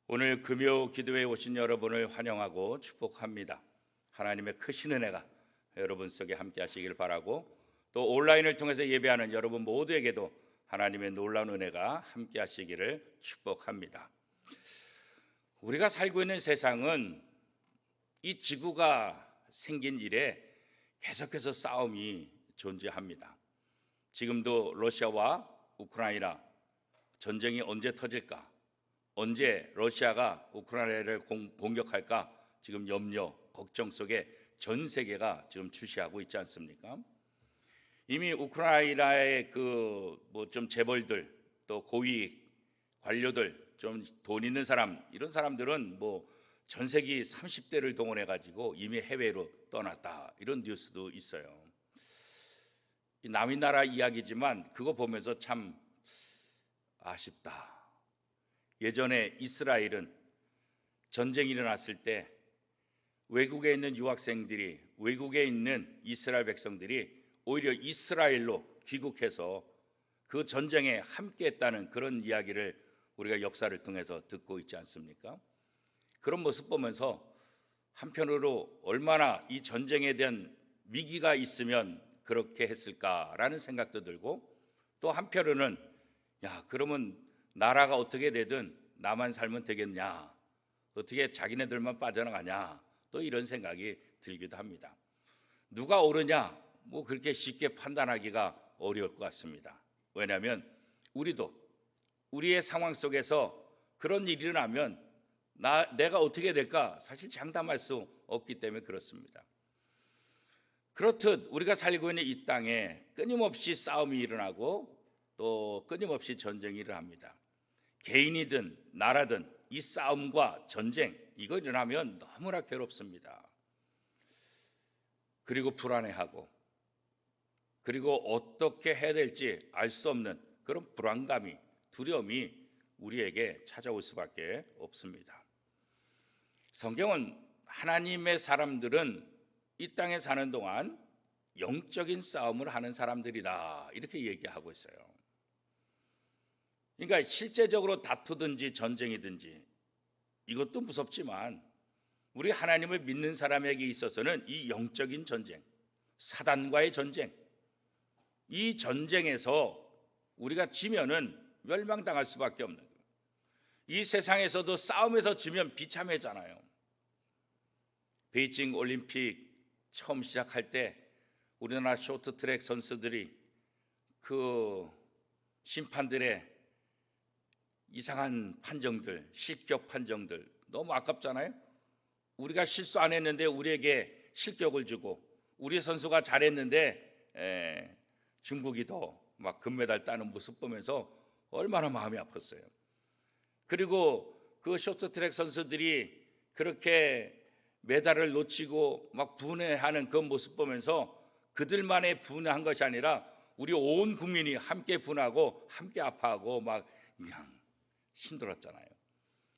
오늘 금요 기도회에 오신 여러분을 환영하고 축복합니다. 하나님의 크신 은혜가 여러분 속에 함께 하시길 바라고, 또 온라인을 통해서 예배하는 여러분 모두에게도 하나님의 놀라운 은혜가 함께 하시기를 축복합니다. 우리가 살고 있는 세상은 이 지구가 생긴 이래 계속해서 싸움이 존재합니다. 지금도 러시아와 우크라이나 전쟁이 언제 터질까, 언제 러시아가 우크라이나를 공격할까, 지금 염려, 걱정 속에 전 세계가 지금 주시하고 있지 않습니까? 이미 우크라이나의 좀 재벌들, 또 고위 관료들, 좀 돈 있는 사람, 이런 사람들은 전세기 30대를 동원해 가지고 이미 해외로 떠났다, 이런 뉴스도 있어요. 남의 나라 이야기지만 그거 보면서 참 아쉽다. 예전에 이스라엘은 전쟁이 일어났을 때 외국에 있는 유학생들이, 외국에 있는 이스라엘 백성들이 오히려 이스라엘로 귀국해서 그 전쟁에 함께했다는 그런 이야기를 우리가 역사를 통해서 듣고 있지 않습니까? 그런 모습 보면서 한편으로 얼마나 이 전쟁에 대한 위기가 있으면 그렇게 했을까라는 생각도 들고, 또 한편으로는 그러면 나라가 어떻게 되든 나만 살면 되겠냐, 어떻게 자기네들만 빠져나가냐, 또 이런 생각이 들기도 합니다. 누가 옳으냐, 그렇게 쉽게 판단하기가 어려울 것 같습니다. 왜냐하면 우리도 우리의 상황 속에서 그런 일이 일어나면 내가 어떻게 될까 사실 장담할 수 없기 때문에 그렇습니다. 그렇듯 우리가 살고 있는 이 땅에 끊임없이 싸움이 일어나고 또 끊임없이 전쟁이 일어납니다. 개인이든 나라든 이 싸움과 전쟁, 이거 일어나면 너무나 괴롭습니다. 그리고 불안해하고, 그리고 어떻게 해야 될지 알 수 없는 그런 불안감이, 두려움이 우리에게 찾아올 수밖에 없습니다. 성경은 하나님의 사람들은 이 땅에 사는 동안 영적인 싸움을 하는 사람들이다, 이렇게 얘기하고 있어요. 그러니까 실제적으로 다투든지 전쟁이든지 이것도 무섭지만 우리 하나님을 믿는 사람에게 있어서는 이 영적인 전쟁, 사단과의 전쟁, 이 전쟁에서 우리가 지면은 멸망당할 수밖에 없는 거예요. 이 세상에서도 싸움에서 지면 비참해잖아요. 베이징 올림픽 처음 시작할 때 우리나라 쇼트트랙 선수들이 그 심판들의 이상한 판정들, 실격 판정들 너무 아깝잖아요. 우리가 실수 안 했는데 우리에게 실격을 주고, 우리 선수가 잘했는데 중국이 더 막 금메달 따는 모습 보면서 얼마나 마음이 아팠어요. 그리고 그 쇼트트랙 선수들이 그렇게 메달을 놓치고 막 분해하는 그 모습 보면서 그들만의 분해한 것이 아니라 우리 온 국민이 함께 분하고 함께 아파하고 막 그냥 힘들었잖아요.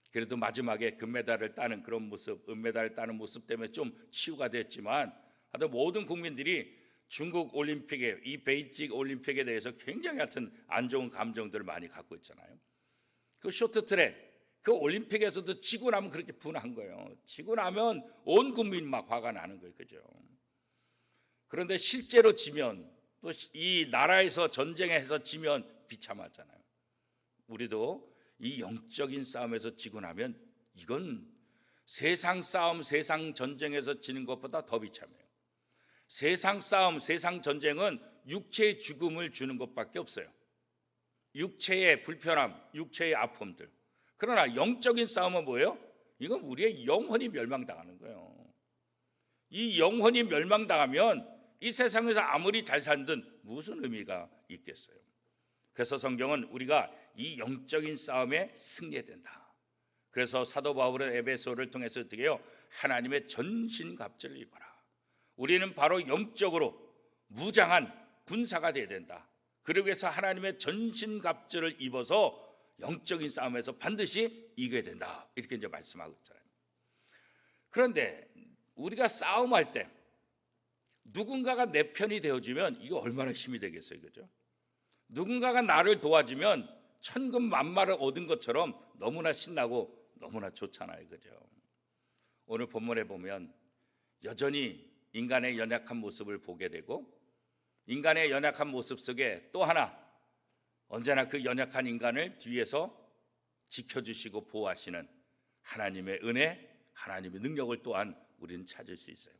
그래도 마지막에 금메달을 따는 그런 모습, 은메달을 따는 모습 때문에 좀 치유가 됐지만, 하여튼 모든 국민들이 중국 올림픽에, 이 베이징 올림픽에 대해서 굉장히 하여튼 안 좋은 감정들을 많이 갖고 있잖아요. 그 쇼트트랙, 그 올림픽에서도 지고 나면 그렇게 분한 거예요. 지고 나면 온 국민 막 화가 나는 거예요. 그죠? 그런데 실제로 지면, 또 이 나라에서 전쟁에서 지면 비참하잖아요. 우리도 이 영적인 싸움에서 지고 나면 이건 세상 싸움, 세상 전쟁에서 지는 것보다 더 비참해요. 세상 싸움, 세상 전쟁은 육체의 죽음을 주는 것밖에 없어요. 육체의 불편함, 육체의 아픔들. 그러나 영적인 싸움은 뭐예요? 이건 우리의 영혼이 멸망당하는 거예요. 이 영혼이 멸망당하면 이 세상에서 아무리 잘 살든 무슨 의미가 있겠어요? 그래서 성경은 우리가 이 영적인 싸움에 승리해야 된다. 그래서 사도 바울은 에베소를 통해서 어떻게 해요? 하나님의 전신갑주를 입어라. 우리는 바로 영적으로 무장한 군사가 되어야 된다. 그러기 위해서 하나님의 전신갑주를 입어서 영적인 싸움에서 반드시 이겨야 된다, 이렇게 이제 말씀하고 있잖아요. 그런데 우리가 싸움할 때 누군가가 내 편이 되어주면 이거 얼마나 힘이 되겠어요, 그죠? 누군가가 나를 도와주면 천군만마를 얻은 것처럼 너무나 신나고 너무나 좋잖아요, 그죠? 오늘 본문에 보면 여전히 인간의 연약한 모습을 보게 되고, 인간의 연약한 모습 속에 또 하나, 언제나 그 연약한 인간을 뒤에서 지켜주시고 보호하시는 하나님의 은혜, 하나님의 능력을 또한 우리는 찾을 수 있어요.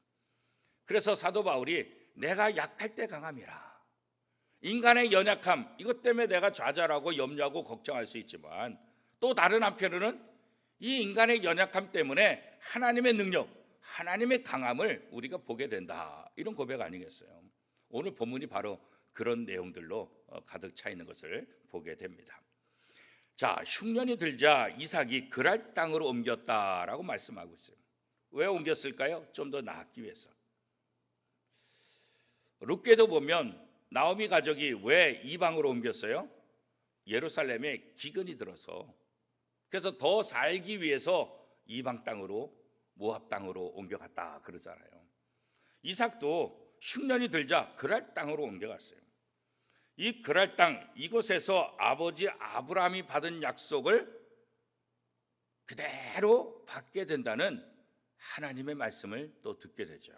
그래서 사도 바울이 내가 약할 때 강함이라, 인간의 연약함, 이것 때문에 내가 좌절하고 염려하고 걱정할 수 있지만, 또 다른 한편으로는 이 인간의 연약함 때문에 하나님의 능력, 하나님의 강함을 우리가 보게 된다, 이런 고백 아니겠어요? 오늘 본문이 바로 그런 내용들로 가득 차 있는 것을 보게 됩니다. 자, 흉년이 들자 이삭이 그랄 땅으로 옮겼다라고 말씀하고 있어요. 왜 옮겼을까요? 좀 더 나았기 위해서. 룻게도 보면 나오미 가족이 왜 이방으로 옮겼어요? 예루살렘에 기근이 들어서, 그래서 더 살기 위해서 이방 땅으로, 모압 땅으로 옮겨갔다 그러잖아요. 이삭도 흉년이 들자 그랄 땅으로 옮겨갔어요. 이 그랄 땅, 이곳에서 아버지 아브라함이 받은 약속을 그대로 받게 된다는 하나님의 말씀을 또 듣게 되죠.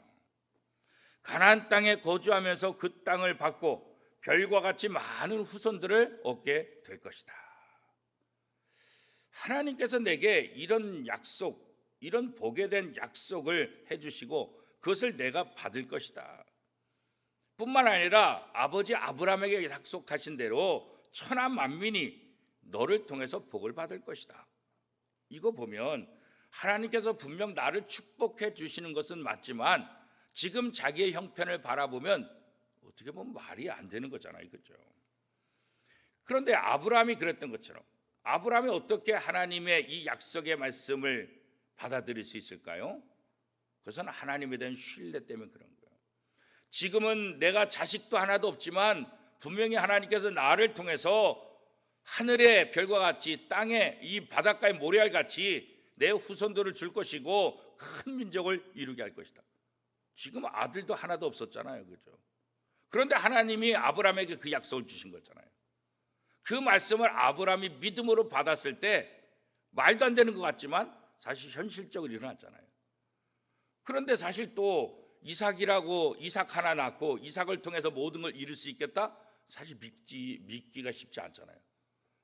가나안 땅에 거주하면서 그 땅을 받고 별과 같이 많은 후손들을 얻게 될 것이다. 하나님께서 내게 이런 약속, 이런 복에 된 약속을 해주시고 그것을 내가 받을 것이다. 뿐만 아니라 아버지 아브라함에게 약속하신 대로 천하 만민이 너를 통해서 복을 받을 것이다. 이거 보면 하나님께서 분명 나를 축복해 주시는 것은 맞지만 지금 자기의 형편을 바라보면 어떻게 보면 말이 안 되는 거잖아요, 그렇죠? 그런데 아브라함이 그랬던 것처럼 아브라함이 어떻게 하나님의 이 약속의 말씀을 받아들일 수 있을까요? 그것은 하나님에 대한 신뢰 때문에 그런 거예요. 지금은 내가 자식도 하나도 없지만 분명히 하나님께서 나를 통해서 하늘의 별과 같이 땅에 이 바닷가의 모래알 같이 내 후손들을 줄 것이고 큰 민족을 이루게 할 것이다. 지금 아들도 하나도 없었잖아요, 그렇죠? 그런데 하나님이 아브라함에게 그 약속을 주신 거잖아요. 그 말씀을 아브라함이 믿음으로 받았을 때 말도 안 되는 것 같지만 사실 현실적으로 일어났잖아요. 그런데 사실 또 이삭이라고 이삭 하나 낳고 이삭을 통해서 모든 걸 이룰 수 있겠다? 사실 믿기가 쉽지 않잖아요.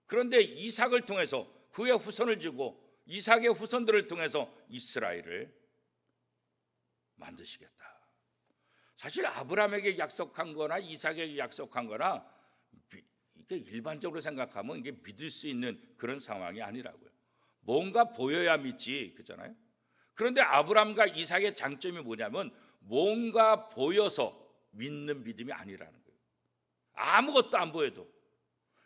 그런데 이삭을 통해서 그의 후손을 주고 이삭의 후손들을 통해서 이스라엘을 만드시겠다. 사실 아브라함에게 약속한 거나 이삭에게 약속한 거나 이게 일반적으로 생각하면 이게 믿을 수 있는 그런 상황이 아니라고요. 뭔가 보여야 믿지, 그렇잖아요. 그런데 아브라함과 이삭의 장점이 뭐냐면 뭔가 보여서 믿는 믿음이 아니라는 거예요. 아무것도 안 보여도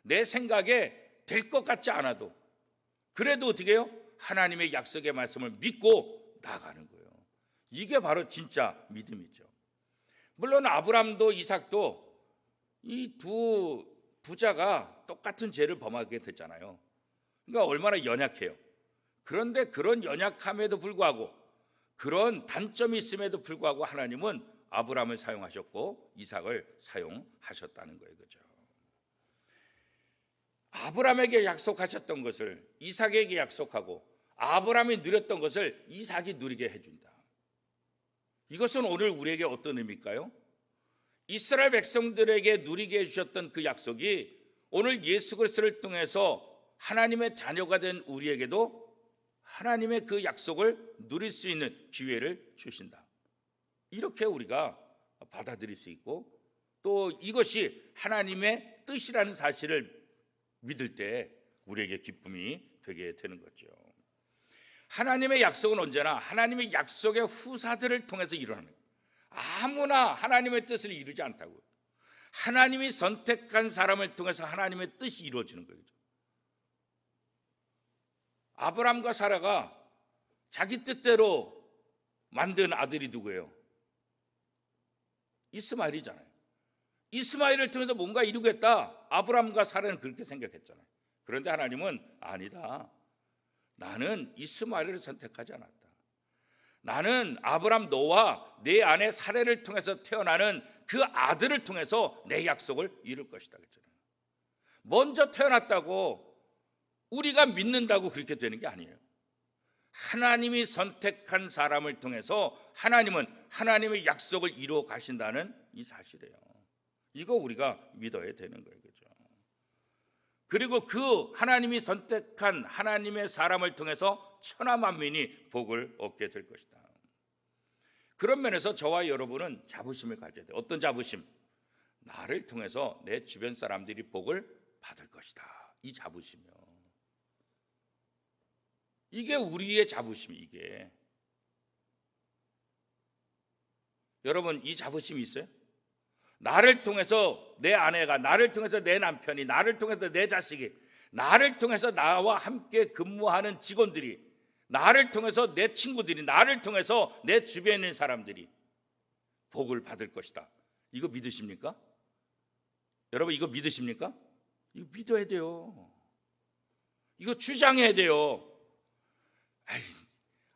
내 생각에 될 것 같지 않아도 그래도 어떻게 해요? 하나님의 약속의 말씀을 믿고 나가는 거예요. 이게 바로 진짜 믿음이죠. 물론 아브라함도 이삭도 이 두 부자가 똑같은 죄를 범하게 됐잖아요. 그러니까 얼마나 연약해요. 그런데 그런 연약함에도 불구하고 그런 단점이 있음에도 불구하고 하나님은 아브라함을 사용하셨고 이삭을 사용하셨다는 거예요, 그렇죠? 아브라함에게 약속하셨던 것을 이삭에게 약속하고 아브라함이 누렸던 것을 이삭이 누리게 해준다. 이것은 오늘 우리에게 어떤 의미일까요? 이스라엘 백성들에게 누리게 해주셨던 그 약속이 오늘 예수 그리스도를 통해서 하나님의 자녀가 된 우리에게도 하나님의 그 약속을 누릴 수 있는 기회를 주신다. 이렇게 우리가 받아들일 수 있고 또 이것이 하나님의 뜻이라는 사실을 믿을 때 우리에게 기쁨이 되게 되는 거죠. 하나님의 약속은 언제나 하나님의 약속의 후사들을 통해서 일어나는 거예요. 아무나 하나님의 뜻을 이루지 않다고요. 하나님이 선택한 사람을 통해서 하나님의 뜻이 이루어지는 거예요. 아브라함과 사라가 자기 뜻대로 만든 아들이 누구예요? 이스마엘이잖아요. 이스마엘을 통해서 뭔가 이루겠다. 아브라함과 사라는 그렇게 생각했잖아요. 그런데 하나님은 아니다. 나는 이스마엘을 선택하지 않았다. 나는 아브라함 너와 내 아내 사라를 통해서 태어나는 그 아들을 통해서 내 약속을 이룰 것이다 그랬잖아요. 먼저 태어났다고 우리가 믿는다고 그렇게 되는 게 아니에요. 하나님이 선택한 사람을 통해서 하나님은 하나님의 약속을 이루어 가신다는 이 사실이에요. 이거 우리가 믿어야 되는 거예요. 그죠? 그리고 그 하나님이 선택한 하나님의 사람을 통해서 천하 만민이 복을 얻게 될 것이다. 그런 면에서 저와 여러분은 자부심을 가져야 돼요. 어떤 자부심? 나를 통해서 내 주변 사람들이 복을 받을 것이다. 이 자부심이요. 이게 우리의 자부심이 이게. 여러분 이 자부심이 있어요? 나를 통해서 내 아내가, 나를 통해서 내 남편이, 나를 통해서 내 자식이, 나를 통해서 나와 함께 근무하는 직원들이, 나를 통해서 내 친구들이, 나를 통해서 내 주변에 있는 사람들이 복을 받을 것이다. 이거 믿으십니까? 여러분 이거 믿으십니까? 이거 믿어야 돼요. 이거 주장해야 돼요.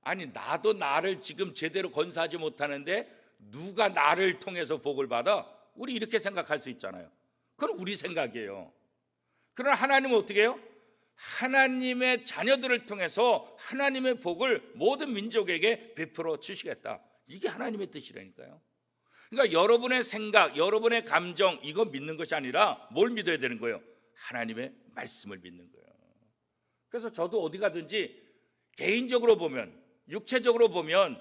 아니 나도 나를 지금 제대로 건사하지 못하는데 누가 나를 통해서 복을 받아? 우리 이렇게 생각할 수 있잖아요. 그건 우리 생각이에요. 그러나 하나님은 어떻게 해요? 하나님의 자녀들을 통해서 하나님의 복을 모든 민족에게 베풀어 주시겠다. 이게 하나님의 뜻이라니까요. 그러니까 여러분의 생각, 여러분의 감정 이거 믿는 것이 아니라 뭘 믿어야 되는 거예요? 하나님의 말씀을 믿는 거예요. 그래서 저도 어디 가든지 개인적으로 보면, 육체적으로 보면,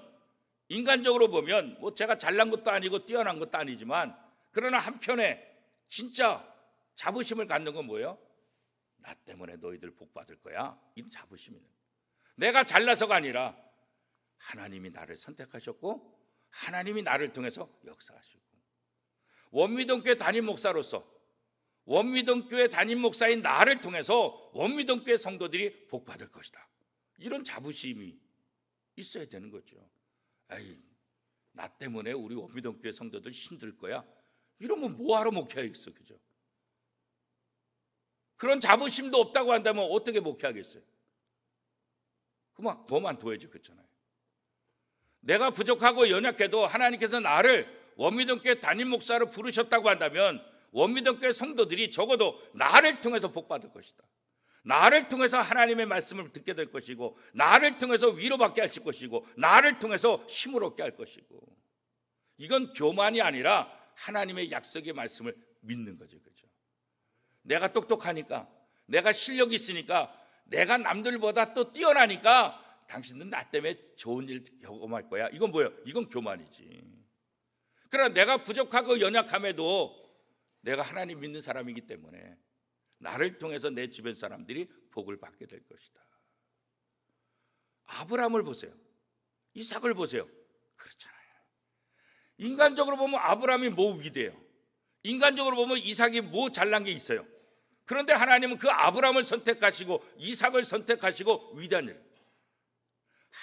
인간적으로 보면 뭐 제가 잘난 것도 아니고 뛰어난 것도 아니지만 그러나 한편에 진짜 자부심을 갖는 건 뭐예요? 나 때문에 너희들 복 받을 거야. 이 자부심이네. 내가 잘나서가 아니라 하나님이 나를 선택하셨고 하나님이 나를 통해서 역사하시고, 원미동교회 담임 목사로서 원미동교회 담임 목사인 나를 통해서 원미동교회 성도들이 복 받을 것이다. 이런 자부심이 있어야 되는 거죠. 나 때문에 우리 원미동교회 성도들 힘들 거야. 이러면 뭐하러 목회하겠어, 그죠? 그런 자부심도 없다고 한다면 어떻게 목회하겠어요? 그만둬야지, 그렇잖아요. 내가 부족하고 연약해도 하나님께서 나를 원미동교회 담임 목사로 부르셨다고 한다면 원미동교회 성도들이 적어도 나를 통해서 복 받을 것이다. 나를 통해서 하나님의 말씀을 듣게 될 것이고, 나를 통해서 위로받게 하실 것이고, 나를 통해서 힘을 얻게 할 것이고, 이건 교만이 아니라 하나님의 약속의 말씀을 믿는 거죠. 그죠? 내가 똑똑하니까, 내가 실력이 있으니까, 내가 남들보다 또 뛰어나니까 당신은 나 때문에 좋은 일 경험할 거야. 이건 뭐예요? 이건 교만이지. 그러나 내가 부족하고 연약함에도 내가 하나님 믿는 사람이기 때문에 나를 통해서 내 주변 사람들이 복을 받게 될 것이다. 아브라함을 보세요. 이삭을 보세요. 그렇잖아요. 인간적으로 보면 아브라함이 뭐 위대해요. 인간적으로 보면 이삭이 뭐 잘난 게 있어요. 그런데 하나님은 그 아브라함을 선택하시고 이삭을 선택하시고 위대한 일,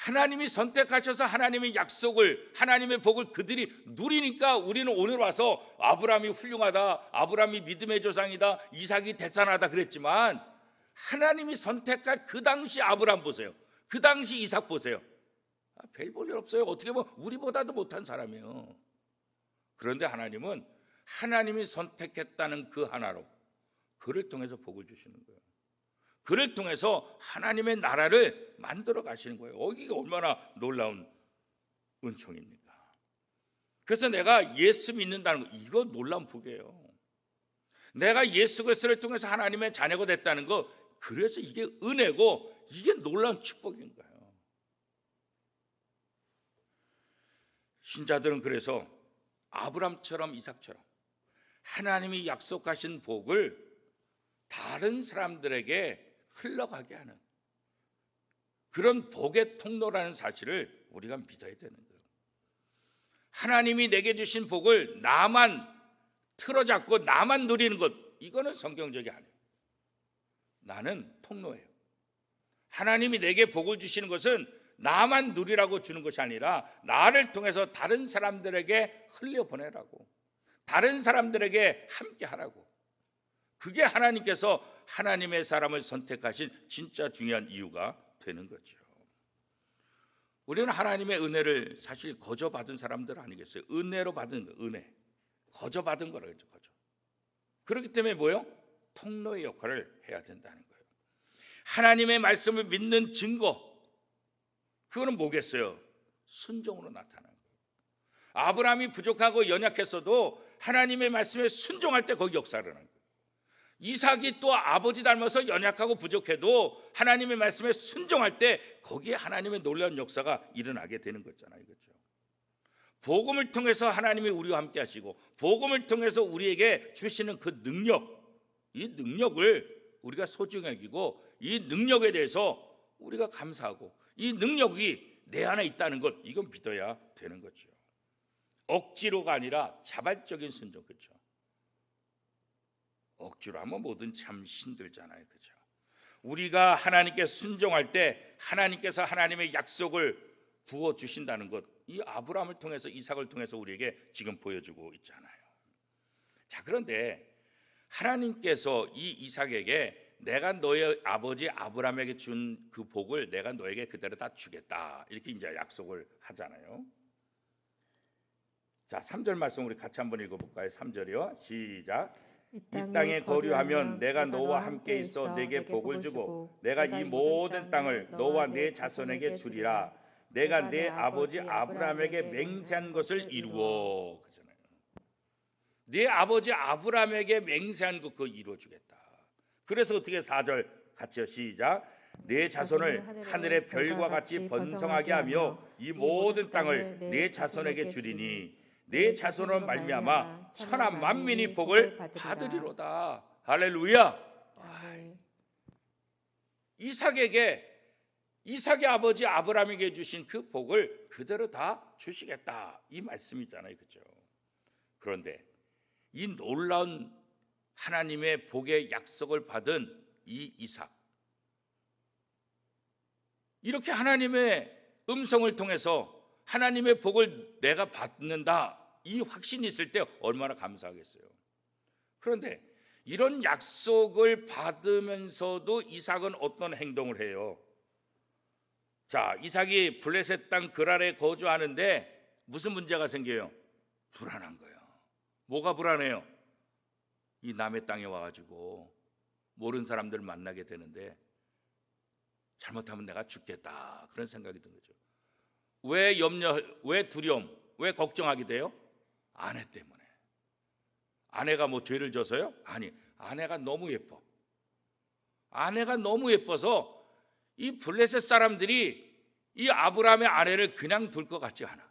하나님이 선택하셔서 하나님의 약속을, 하나님의 복을 그들이 누리니까 우리는 오늘 와서 아브라함이 훌륭하다, 아브라함이 믿음의 조상이다, 이삭이 대단하다 그랬지만 하나님이 선택할 그 당시 아브라함 보세요. 그 당시 이삭 보세요. 별 볼 일 없어요. 어떻게 보면 우리보다도 못한 사람이에요. 그런데 하나님은 하나님이 선택했다는 그 하나로 그를 통해서 복을 주시는 거예요. 그를 통해서 하나님의 나라를 만들어 가시는 거예요. 이게 얼마나 놀라운 은총입니까? 그래서 내가 예수 믿는다는 거, 이거 놀라운 복이에요. 내가 예수 그리스도를 통해서 하나님의 자녀가 됐다는 거, 그래서 이게 은혜고 이게 놀라운 축복인 거예요. 신자들은 그래서 아브람처럼 이삭처럼 하나님이 약속하신 복을 다른 사람들에게 흘러가게 하는 그런 복의 통로라는 사실을 우리가 믿어야 되는 거예요. 하나님이 내게 주신 복을 나만 틀어잡고 나만 누리는 것, 이거는 성경적이 아니에요. 나는 통로예요. 하나님이 내게 복을 주시는 것은 나만 누리라고 주는 것이 아니라 나를 통해서 다른 사람들에게 흘려보내라고, 다른 사람들에게 함께 하라고. 그게 하나님께서 하나님의 사람을 선택하신 진짜 중요한 이유가 되는 거죠. 우리는 하나님의 은혜를 사실 거저받은 사람들 아니겠어요? 은혜로 받은 거, 은혜. 거저받은 거라고 했죠, 거저. 그렇기 때문에 뭐예요? 통로의 역할을 해야 된다는 거예요. 하나님의 말씀을 믿는 증거, 그거는 뭐겠어요? 순종으로 나타난 거예요. 아브라함이 부족하고 연약했어도 하나님의 말씀에 순종할 때 거기 역사를 하는 거예요. 이삭이 또 아버지 닮아서 연약하고 부족해도 하나님의 말씀에 순종할 때 거기에 하나님의 놀라운 역사가 일어나게 되는 거잖아요. 그렇죠? 복음을 통해서 하나님이 우리와 함께 하시고 복음을 통해서 우리에게 주시는 그 능력, 이 능력을 우리가 소중히 여기고 이 능력에 대해서 우리가 감사하고 이 능력이 내 안에 있다는 것, 이건 믿어야 되는 거죠. 억지로가 아니라 자발적인 순종. 그렇죠? 억지로 하면 뭐든 참 힘들잖아요. 그렇죠? 우리가 하나님께 순종할 때 하나님께서 하나님의 약속을 부어 주신다는 것, 이 아브라함을 통해서 이삭을 통해서 우리에게 지금 보여주고 있잖아요. 자, 그런데 하나님께서 이 이삭에게 내가 너의 아버지 아브라함에게 준 그 복을 내가 너에게 그대로 다 주겠다, 이렇게 이제 약속을 하잖아요. 자, 3절 말씀 우리 같이 한번 읽어볼까요? 3절이요. 시작. 이 땅에 거류하면 내가 너와 함께 있어 내게 복을 주고 내가 이 모든 땅을 너와 네 자손에게 주리라. 내가 내 아버지 아브라함에게 맹세한 것을 이루어. 그러잖아요. 네 아버지 아브라함에게 맹세한 것 그거 이루어주겠다. 그래서 어떻게 4절 같이요. 시작. 내 자손을 하늘의 별과 같이 번성하게 하며 이 모든 땅을 내 자손에게 주리니 내 자손으로 말미암아 천하 만민이 복을 받으리로다. 할렐루야. 이삭의 아버지 아브라함에게 주신 그 복을 그대로 다 주시겠다, 이 말씀이잖아요. 그렇죠? 그런데 이 놀라운 하나님의 복의 약속을 받은 이 이삭, 이렇게 하나님의 음성을 통해서 하나님의 복을 내가 받는다, 이 확신이 있을 때 얼마나 감사하겠어요. 그런데 이런 약속을 받으면서도 이삭은 어떤 행동을 해요? 자, 이삭이 블레셋 땅 그랄에 거주하는데 무슨 문제가 생겨요? 불안한 거예요. 뭐가 불안해요? 이 남의 땅에 와가지고 모르는 사람들을 만나게 되는데 잘못하면 내가 죽겠다, 그런 생각이 든 거죠. 왜 염려, 왜 두려움, 왜 걱정하게 돼요? 아내 때문에. 아내가 뭐 죄를 져서요? 아니, 아내가 너무 예뻐. 아내가 너무 예뻐서 이 블레셋 사람들이 이 아브라함의 아내를 그냥 둘 것 같지 않아.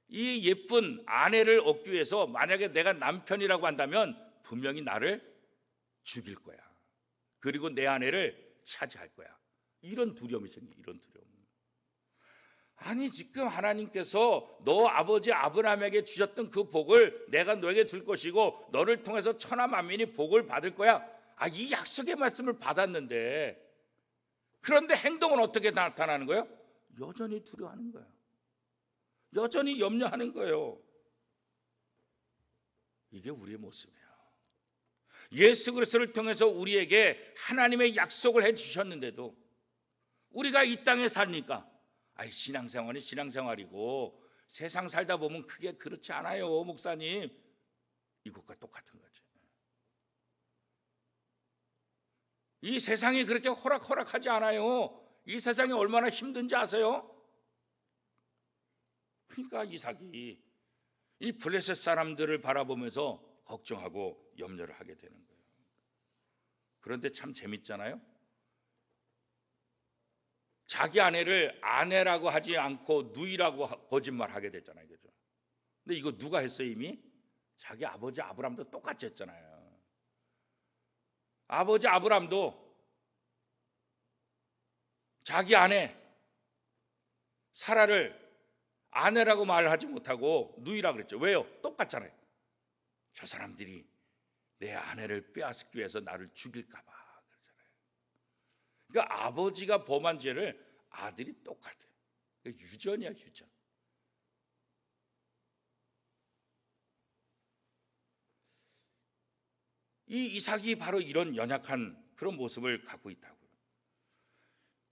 이 예쁜 아내를 얻기 위해서 만약에 내가 남편이라고 한다면 분명히 나를 죽일 거야. 그리고 내 아내를 차지할 거야. 이런 두려움이 생겨. 이런 두려움. 아니, 지금 하나님께서 너 아버지 아브라함에게 주셨던 그 복을 내가 너에게 줄 것이고 너를 통해서 천하 만민이 복을 받을 거야. 이 약속의 말씀을 받았는데, 그런데 행동은 어떻게 나타나는 거예요? 여전히 두려워하는 거예요. 여전히 염려하는 거예요. 이게 우리의 모습이에요. 예수 그리스도를 통해서 우리에게 하나님의 약속을 해주셨는데도 우리가 이 땅에 사니까 신앙생활이 신앙생활이고 세상 살다 보면 그게 그렇지 않아요, 목사님. 이것과 똑같은 거죠. 이 세상이 그렇게 호락호락하지 않아요. 이 세상이 얼마나 힘든지 아세요? 그러니까 이삭이 이 블레셋 사람들을 바라보면서 걱정하고 염려를 하게 되는 거예요. 그런데 참 재밌잖아요. 자기 아내를 아내라고 하지 않고 누이라고 거짓말하게 됐잖아요. 그죠? 근데 이거 누가 했어요? 이미 자기 아버지 아브라함도 똑같이 했잖아요. 아버지 아브라함도 자기 아내 사라를 아내라고 말하지 못하고 누이라고 그랬죠. 왜요? 똑같잖아요. 저 사람들이 내 아내를 빼앗기 위해서 나를 죽일까 봐 그러잖아요. 그러니까 아버지가 범한 죄를 아들이 똑같아요. 그러니까 유전이야, 유전. 이 이삭이 바로 이런 연약한 그런 모습을 갖고 있다고요.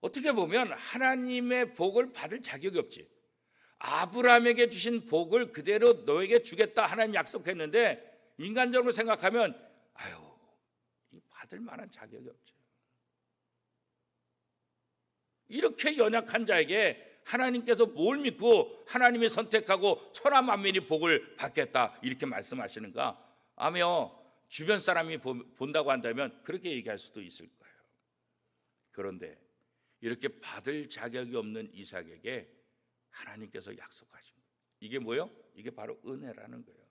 어떻게 보면 하나님의 복을 받을 자격이 없지. 아브라함에게 주신 복을 그대로 너에게 주겠다 하나님 약속했는데 인간적으로 생각하면 받을 만한 자격이 없죠. 이렇게 연약한 자에게 하나님께서 뭘 믿고 하나님이 선택하고 천하 만민이 복을 받겠다 이렇게 말씀하시는가 하며 주변 사람이 본다고 한다면 그렇게 얘기할 수도 있을 거예요. 그런데 이렇게 받을 자격이 없는 이삭에게 하나님께서 약속하신 거예요. 이게 뭐예요? 이게 바로 은혜라는 거예요.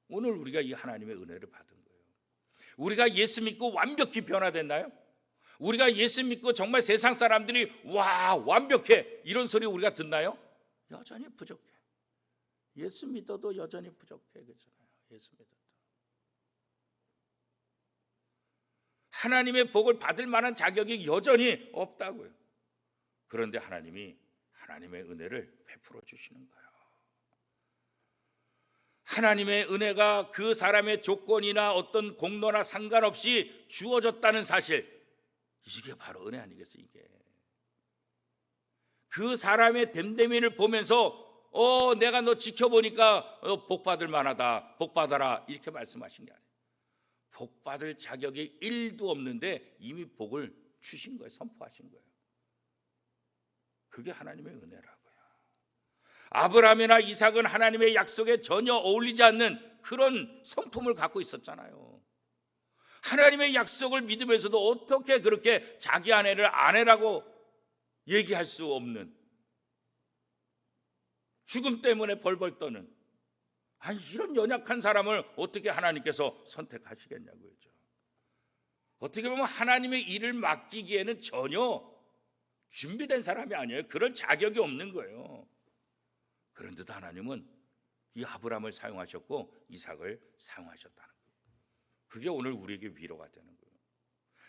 오늘 우리가 이 하나님의 은혜를 받은 거예요. 우리가 예수 믿고 완벽히 변화됐나요? 우리가 예수 믿고 정말 세상 사람들이 와 완벽해 이런 소리 우리가 듣나요? 여전히 부족해. 예수 믿어도 여전히 부족해. 그렇잖아요. 예수 믿어도. 하나님의 복을 받을 만한 자격이 여전히 없다고요. 그런데 하나님이 하나님의 은혜를 베풀어 주시는 거예요. 하나님의 은혜가 그 사람의 조건이나 어떤 공로나 상관없이 주어졌다는 사실, 이게 바로 은혜 아니겠어요? 이게 그 사람의 됨됨이를 보면서 내가 너 지켜보니까 복 받을 만하다, 복 받아라 이렇게 말씀하신 게 아니에요. 복 받을 자격이 1도 없는데 이미 복을 주신 거예요. 선포하신 거예요. 그게 하나님의 은혜라고요. 아브라함이나 이삭은 하나님의 약속에 전혀 어울리지 않는 그런 성품을 갖고 있었잖아요. 하나님의 약속을 믿으면서도 어떻게 그렇게 자기 아내를 아내라고 얘기할 수 없는, 죽음 때문에 벌벌 떠는, 이런 연약한 사람을 어떻게 하나님께서 선택하시겠냐고요. 어떻게 보면 하나님의 일을 맡기기에는 전혀 준비된 사람이 아니에요. 그럴 자격이 없는 거예요. 그런데도 하나님은 이 아브라함을 사용하셨고 이삭을 사용하셨다는 거예요. 그게 오늘 우리에게 위로가 되는 거예요.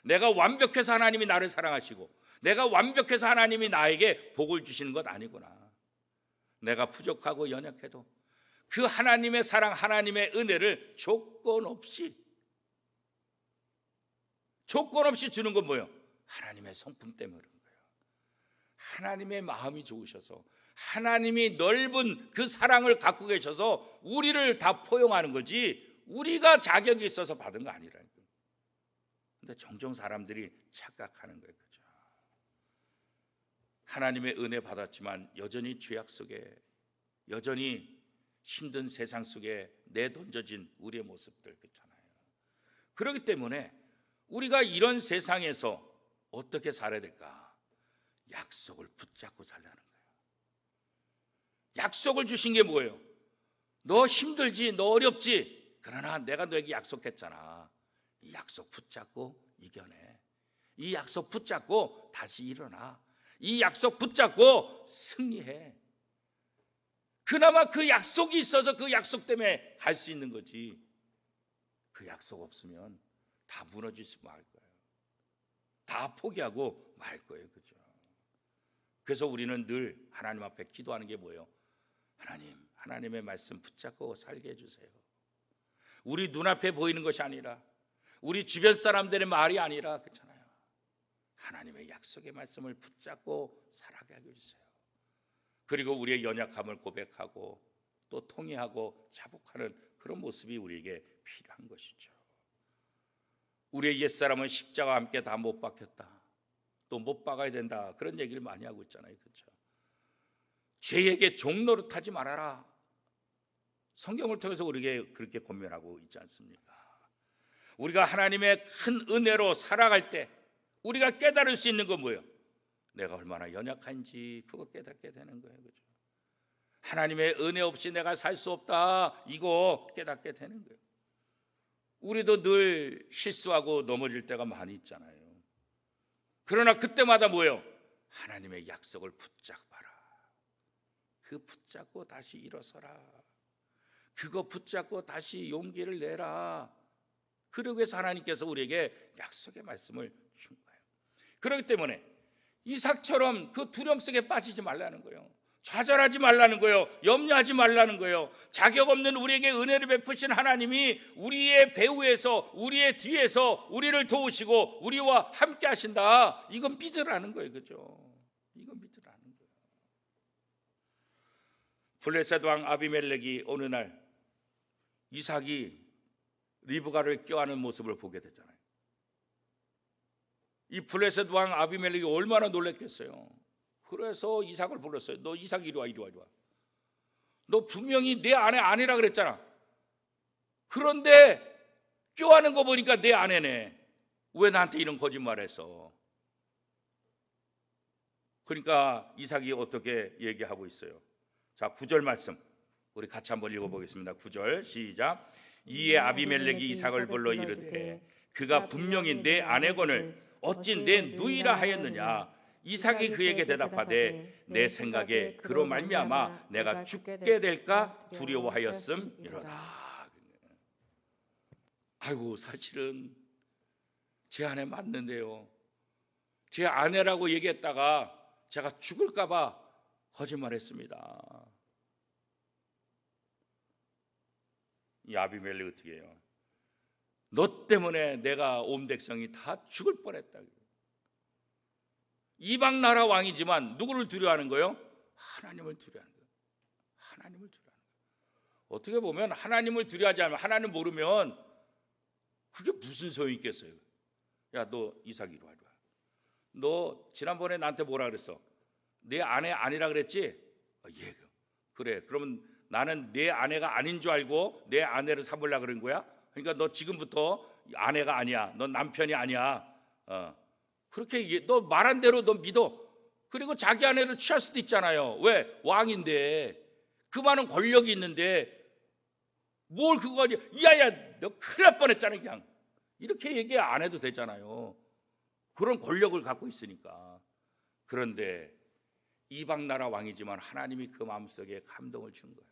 내가 완벽해서 하나님이 나를 사랑하시고 내가 완벽해서 하나님이 나에게 복을 주시는 것 아니구나. 내가 부족하고 연약해도 그 하나님의 사랑, 하나님의 은혜를 조건 없이 주는 건 뭐예요? 하나님의 성품 때문에 그런 거예요. 하나님의 마음이 좋으셔서 하나님이 넓은 그 사랑을 갖고 계셔서 우리를 다 포용하는 거지 우리가 자격이 있어서 받은 거 아니라는 거예요. 근데 종종 사람들이 착각하는 거예요. 그죠? 하나님의 은혜 받았지만 여전히 죄악 속에, 여전히 힘든 세상 속에 내던져진 우리의 모습들 그렇잖아요. 그렇기 때문에 우리가 이런 세상에서 어떻게 살아야 될까? 약속을 붙잡고 살라는 거예요. 약속을 주신 게 뭐예요? 너 힘들지, 너 어렵지, 그러나 내가 너에게 약속했잖아. 이 약속 붙잡고 이겨내. 이 약속 붙잡고 다시 일어나. 이 약속 붙잡고 승리해. 그나마 그 약속이 있어서 그 약속 때문에 갈 수 있는 거지. 그 약속 없으면 다 무너지지 말 거예요. 다 포기하고 말 거예요. 그죠? 그래서 우리는 늘 하나님 앞에 기도하는 게 뭐예요? 하나님, 하나님의 말씀 붙잡고 살게 해주세요. 우리 눈앞에 보이는 것이 아니라 우리 주변 사람들의 말이 아니라 그렇잖아요. 하나님의 약속의 말씀을 붙잡고 살아가게 해주세요. 그리고 우리의 연약함을 고백하고 또 통회하고 자복하는 그런 모습이 우리에게 필요한 것이죠. 우리의 옛사람은 십자가와 함께 다 못 박혔다. 또 못 박아야 된다. 그런 얘기를 많이 하고 있잖아요. 그렇죠? 죄에게 종노릇하지 말아라. 성경을 통해서 우리에게 그렇게 권면하고 있지 않습니까? 우리가 하나님의 큰 은혜로 살아갈 때 우리가 깨달을 수 있는 건 뭐예요? 내가 얼마나 연약한지 그거 깨닫게 되는 거예요. 그죠? 하나님의 은혜 없이 내가 살 수 없다. 이거 깨닫게 되는 거예요. 우리도 늘 실수하고 넘어질 때가 많이 있잖아요. 그러나 그때마다 뭐예요? 하나님의 약속을 붙잡아라. 그 붙잡고 다시 일어서라. 그거 붙잡고 다시 용기를 내라. 그러기 위해서 하나님께서 우리에게 약속의 말씀을 준 거예요. 그렇기 때문에 이삭처럼 그 두려움 속에 빠지지 말라는 거예요. 좌절하지 말라는 거예요. 염려하지 말라는 거예요. 자격 없는 우리에게 은혜를 베푸신 하나님이 우리의 배후에서, 우리의 뒤에서 우리를 도우시고 우리와 함께 하신다. 이건 믿으라는 거예요. 그죠? 이건 믿으라는 거예요. 블레셋 왕 아비멜렉이 어느 날 이삭이 리브가를 껴안은 모습을 보게 되잖아요. 이 블레셋 왕 아비멜렉이 얼마나 놀랐겠어요. 그래서 이삭을 불렀어요. 너 이삭 이리 와, 이리 와, 이리 와. 너 분명히 내 아내라 그랬잖아. 그런데 껴안은 거 보니까 내 아내네. 왜 나한테 이런 거짓말했어? 그러니까 이삭이 어떻게 얘기하고 있어요? 자, 9절 말씀 우리 같이 한번 읽어보겠습니다. 9절 시작. 이에 아비멜렉이 이삭을 불러 이르되 그가 분명히 내 아내거늘 어찌 내 누이라 하였느냐. 이삭이 그에게 대답하되 내 생각에 그로 말미암아 내가 죽게 될까 두려워하였음이로다. 아이고, 사실은 제 아내 맞는데요. 제 아내라고 얘기했다가 제가 죽을까 봐 거짓말했습니다. 이 아비멜렉 어떻게 해요? 너 때문에 내가 온 백성이 다 죽을 뻔했다. 이방 나라 왕이지만 누구를 두려워하는 거예요? 하나님을 두려워하는 거예요. 하나님을 두려워하는 거예요. 어떻게 보면 하나님을 두려워하지 않으면, 하나님 모르면 그게 무슨 소용이 있겠어요? 야, 너 이삭 이리 와. 너 지난번에 나한테 뭐라 그랬어? 내 아내 아니라 그랬지? 예. 그래. 그러면 나는 내 아내가 아닌 줄 알고 내 아내를 삼으려고 그런 거야? 그러니까 너 지금부터 아내가 아니야. 넌 남편이 아니야. 그렇게 너 말한 대로 너 믿어. 그리고 자기 아내를 취할 수도 있잖아요. 왜? 왕인데, 그 많은 권력이 있는데 뭘 그거 야야 너 큰일 날 뻔했잖아. 그냥 이렇게 얘기 안 해도 되잖아요. 그런 권력을 갖고 있으니까. 그런데 이방 나라 왕이지만 하나님이 그 마음속에 감동을 준 거야.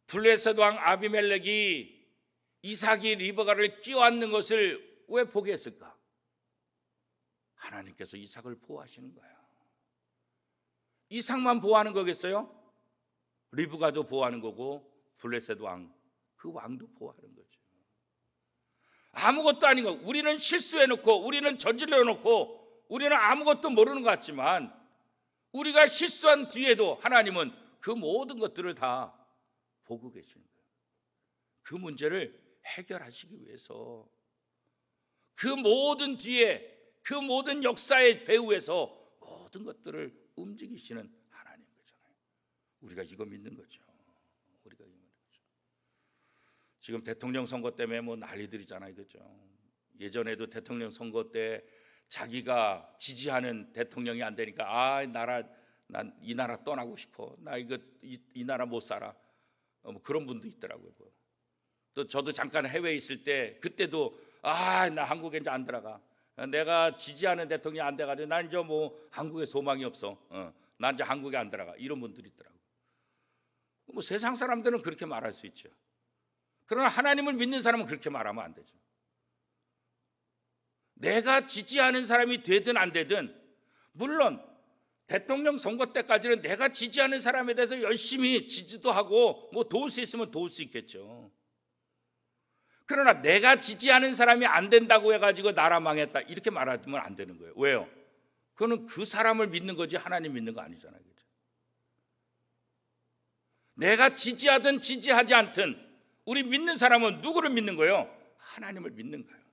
블레셋 왕 아비멜렉이 이삭이 리브가를 끼워안는 것을 왜 보게 했을까? 하나님께서 이삭을 보호하시는 거야. 이삭만 보호하는 거겠어요? 리브가도 보호하는 거고 블레셋 왕, 그 왕도 보호하는 거죠. 아무것도 아닌 거. 우리는 실수해놓고, 우리는 저질러놓고, 우리는 아무것도 모르는 것 같지만 우리가 실수한 뒤에도 하나님은 그 모든 것들을 다 보고 계시는 거예요. 그 문제를 해결하시기 위해서, 그 모든 뒤에, 그 모든 역사의 배후에서 모든 것들을 움직이시는 하나님 거잖아요. 우리가 이거 믿는 거죠. 우리가 이거 믿는 거죠. 지금 대통령 선거 때문에 뭐 난리들이잖아요, 그죠? 예전에도 대통령 선거 때 자기가 지지하는 대통령이 안 되니까 난 이 나라 떠나고 싶어. 나 이 나라 못 살아. 뭐 그런 분도 있더라고요. 또 저도 잠깐 해외에 있을 때 그때도 나 한국에 이제 안 들어가. 내가 지지하는 대통령이 안 돼가지고 난 이제 뭐 한국에 소망이 없어. 난 이제 한국에 안 들어가. 이런 분들이 있더라고. 뭐 세상 사람들은 그렇게 말할 수 있죠. 그러나 하나님을 믿는 사람은 그렇게 말하면 안 되죠. 내가 지지하는 사람이 되든 안 되든, 물론 대통령 선거 때까지는 내가 지지하는 사람에 대해서 열심히 지지도 하고 뭐 도울 수 있으면 도울 수 있겠죠. 그러나 내가 지지하는 사람이 안 된다고 해가지고 나라 망했다 이렇게 말하면 안 되는 거예요. 왜요? 그거는 그 사람을 믿는 거지 하나님 믿는 거 아니잖아요. 그렇죠? 내가 지지하든 지지하지 않든 우리 믿는 사람은 누구를 믿는 거예요? 하나님을 믿는 거예요.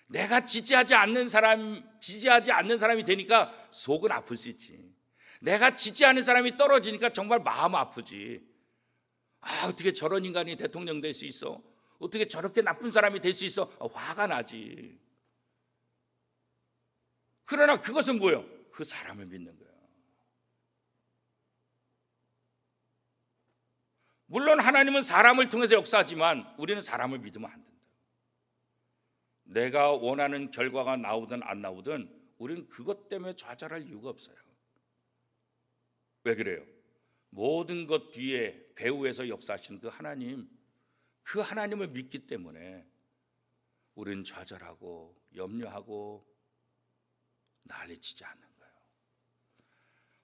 내가 지지하지 않는 사람이 되니까 속은 아플 수 있지. 내가 지지하는 사람이 떨어지니까 정말 마음 아프지. 어떻게 저런 인간이 대통령 될 수 있어? 어떻게 저렇게 나쁜 사람이 될 수 있어? 화가 나지. 그러나 그것은 뭐예요? 그 사람을 믿는 거예요. 물론 하나님은 사람을 통해서 역사하지만 우리는 사람을 믿으면 안 된다. 내가 원하는 결과가 나오든 안 나오든 우리는 그것 때문에 좌절할 이유가 없어요. 왜 그래요? 모든 것 뒤에 배후에서 역사하시는 그 하나님을 믿기 때문에 우리는 좌절하고 염려하고 난리치지 않는 거예요.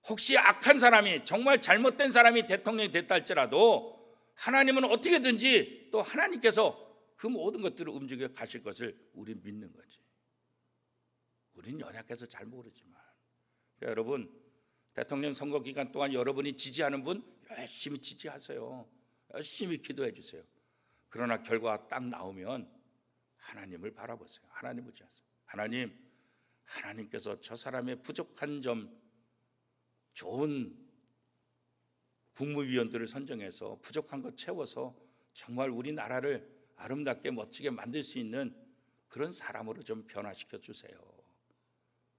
혹시 악한 사람이, 정말 잘못된 사람이 대통령이 됐다 할지라도 하나님은 어떻게든지 또 하나님께서 그 모든 것들을 움직여 가실 것을 우리는 믿는 거지. 우리는 연약해서 잘 모르지만. 그러니까 여러분, 대통령 선거 기간 동안 여러분이 지지하는 분 열심히 지지하세요. 열심히 기도해 주세요. 그러나 결과가 딱 나오면 하나님을 바라보세요. 하나님을 의지하세요. 하나님께서 저 사람의 부족한 점, 좋은 국무위원들을 선정해서 부족한 것 채워서 정말 우리나라를 아름답게 멋지게 만들 수 있는 그런 사람으로 좀 변화시켜 주세요.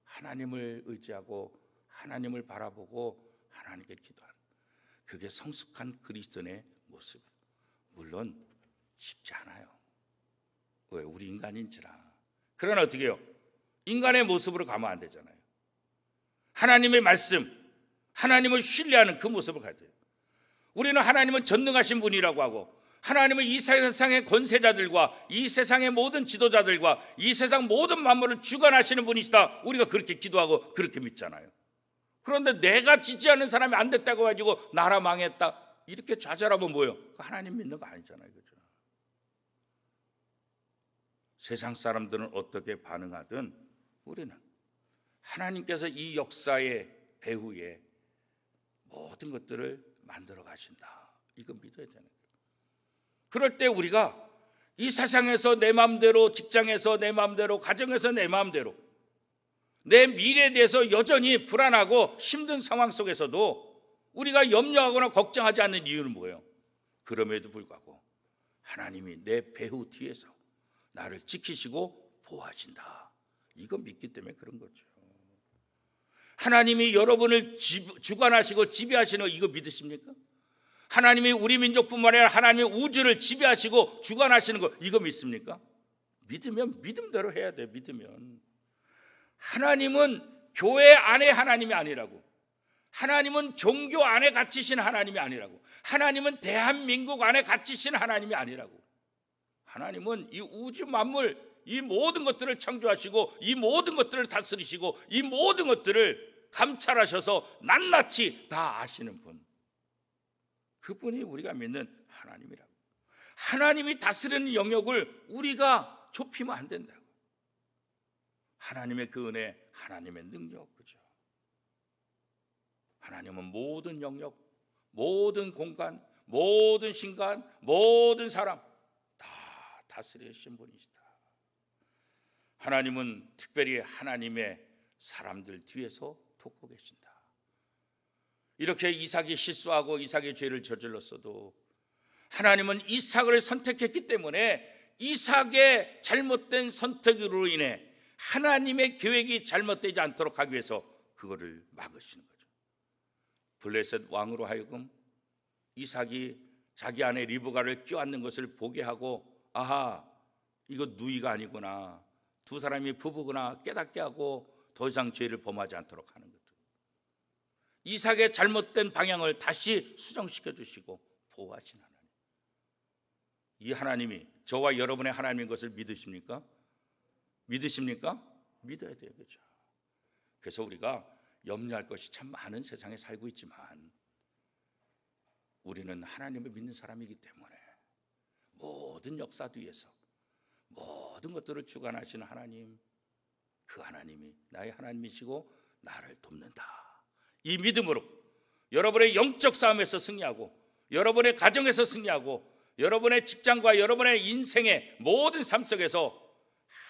하나님을 의지하고 하나님을 바라보고 하나님께 기도하는, 그게 성숙한 그리스도인의 모습이에요. 물론 쉽지 않아요. 왜? 우리 인간인지라. 그러나 어떻게 해요? 인간의 모습으로 가면 안 되잖아요. 하나님의 말씀, 하나님을 신뢰하는 그 모습을 가야 돼요. 우리는 하나님은 전능하신 분이라고 하고, 하나님은 이 세상의 권세자들과 이 세상의 모든 지도자들과 이 세상 모든 만물을 주관하시는 분이시다, 우리가 그렇게 기도하고 그렇게 믿잖아요. 그런데 내가 지지하는 사람이 안 됐다고 가지고 나라 망했다 이렇게 좌절하면 뭐예요? 하나님 믿는 거 아니잖아요. 그죠? 세상 사람들은 어떻게 반응하든 우리는 하나님께서 이 역사의 배후에 모든 것들을 만들어 가신다, 이거 믿어야 되는 거예요. 그럴 때 우리가 이 세상에서 내 마음대로, 직장에서 내 마음대로, 가정에서 내 마음대로, 내 미래에 대해서 여전히 불안하고 힘든 상황 속에서도 우리가 염려하거나 걱정하지 않는 이유는 뭐예요? 그럼에도 불구하고 하나님이 내 배후 뒤에서 나를 지키시고 보호하신다, 이거 믿기 때문에 그런 거죠. 하나님이 여러분을 주관하시고 지배하시는 거, 이거 믿으십니까? 하나님이 우리 민족뿐만 아니라 하나님의 우주를 지배하시고 주관하시는 거, 이거 믿습니까? 믿으면 믿음대로 해야 돼요. 믿으면. 하나님은 교회 안에 하나님이 아니라고, 하나님은 종교 안에 갇히신 하나님이 아니라고, 하나님은 대한민국 안에 갇히신 하나님이 아니라고. 하나님은 이 우주 만물, 이 모든 것들을 창조하시고 이 모든 것들을 다스리시고 이 모든 것들을 감찰하셔서 낱낱이 다 아시는 분, 그분이 우리가 믿는 하나님이라고. 하나님이 다스리는 영역을 우리가 좁히면 안 된다고. 하나님의 그 은혜, 하나님의 능력, 그죠? 하나님은 모든 영역, 모든 공간, 모든 신간, 모든 사람 다 다스리신 분이시다. 하나님은 특별히 하나님의 사람들 뒤에서 돕고 계신다. 이렇게 이삭이 실수하고 이삭이 죄를 저질렀어도 하나님은 이삭을 선택했기 때문에 이삭의 잘못된 선택으로 인해 하나님의 계획이 잘못되지 않도록 하기 위해서 그거를 막으시는 거죠. 블레셋 왕으로 하여금 이삭이 자기 아내 리브가를 껴안는 것을 보게 하고, 아하, 이거 누이가 아니구나, 두 사람이 부부구나 깨닫게 하고 더 이상 죄를 범하지 않도록 하는 거죠. 이삭의 잘못된 방향을 다시 수정시켜 주시고 보호하신 하나님, 이 하나님이 저와 여러분의 하나님인 것을 믿으십니까? 믿으십니까? 믿어야 돼요. 그렇죠? 그래서 우리가 염려할 것이 참 많은 세상에 살고 있지만 우리는 하나님을 믿는 사람이기 때문에 모든 역사 뒤에서 모든 것들을 주관하시는 하나님, 그 하나님이 나의 하나님이시고 나를 돕는다, 이 믿음으로 여러분의 영적 싸움에서 승리하고, 여러분의 가정에서 승리하고, 여러분의 직장과 여러분의 인생의 모든 삶 속에서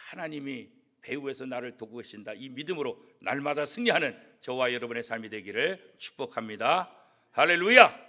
하나님이 배후에서 나를 돕고 계신다, 이 믿음으로 날마다 승리하는 저와 여러분의 삶이 되기를 축복합니다. 할렐루야.